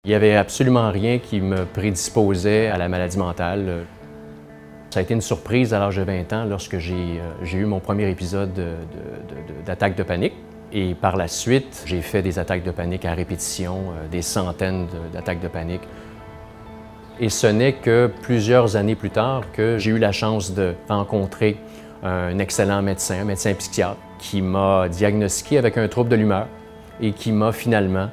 Il n'y avait absolument rien qui me prédisposait à la maladie mentale. Ça a été une surprise à l'âge de 20 ans lorsque j'ai eu mon premier épisode d'attaque de panique. Et par la suite, j'ai fait des attaques de panique à répétition, des centaines d'attaques de panique. Et ce n'est que plusieurs années plus tard que j'ai eu la chance de rencontrer un excellent médecin, un médecin psychiatre, qui m'a diagnostiqué avec un trouble de l'humeur et qui m'a finalement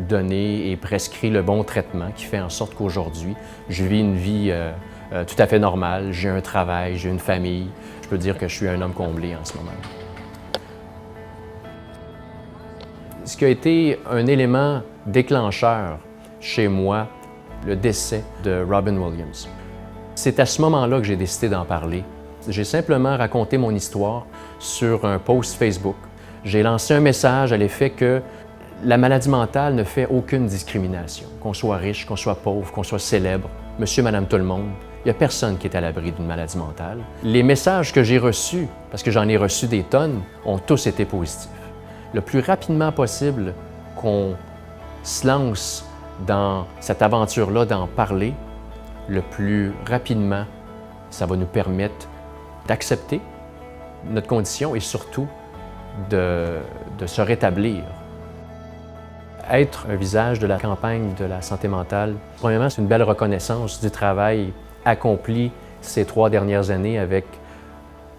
donné et prescrit le bon traitement qui fait en sorte qu'aujourd'hui, je vis une vie tout à fait normale. J'ai un travail, j'ai une famille. Je peux dire que je suis un homme comblé en ce moment. Ce qui a été un élément déclencheur chez moi, le décès de Robin Williams. C'est à ce moment-là que j'ai décidé d'en parler. J'ai simplement raconté mon histoire sur un post Facebook. J'ai lancé un message à l'effet que la maladie mentale ne fait aucune discrimination. Qu'on soit riche, qu'on soit pauvre, qu'on soit célèbre, monsieur, madame, tout le monde, il n'y a personne qui est à l'abri d'une maladie mentale. Les messages que j'ai reçus, parce que j'en ai reçu des tonnes, ont tous été positifs. Le plus rapidement possible qu'on se lance dans cette aventure-là, d'en parler, le plus rapidement, ça va nous permettre d'accepter notre condition et surtout de se rétablir. Être un visage de la campagne de la santé mentale, premièrement, c'est une belle reconnaissance du travail accompli ces 3 dernières années avec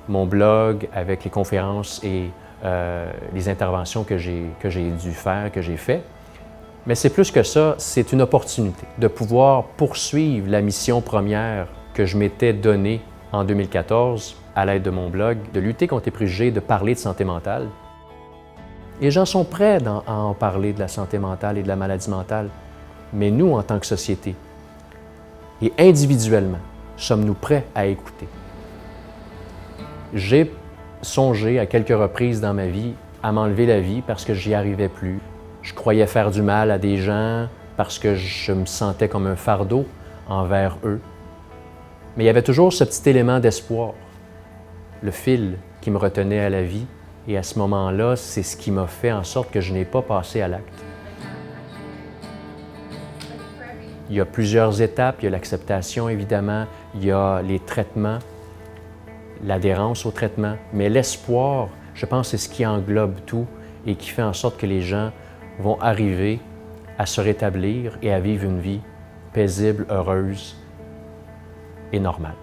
mon blog, avec les conférences et les interventions que j'ai dû faire, que j'ai fait. Mais c'est plus que ça, c'est une opportunité de pouvoir poursuivre la mission première que je m'étais donnée en 2014 à l'aide de mon blog, de lutter contre les préjugés, de parler de santé mentale. Les gens sont prêts à en parler de la santé mentale et de la maladie mentale, mais nous, en tant que société, et individuellement, sommes-nous prêts à écouter? J'ai songé à quelques reprises dans ma vie à m'enlever la vie parce que j'y arrivais plus. Je croyais faire du mal à des gens parce que je me sentais comme un fardeau envers eux. Mais il y avait toujours ce petit élément d'espoir, le fil qui me retenait à la vie. Et à ce moment-là, c'est ce qui m'a fait en sorte que je n'ai pas passé à l'acte. Il y a plusieurs étapes. Il y a l'acceptation, évidemment. Il y a les traitements, l'adhérence au traitement. Mais l'espoir, je pense, c'est ce qui englobe tout et qui fait en sorte que les gens vont arriver à se rétablir et à vivre une vie paisible, heureuse et normale.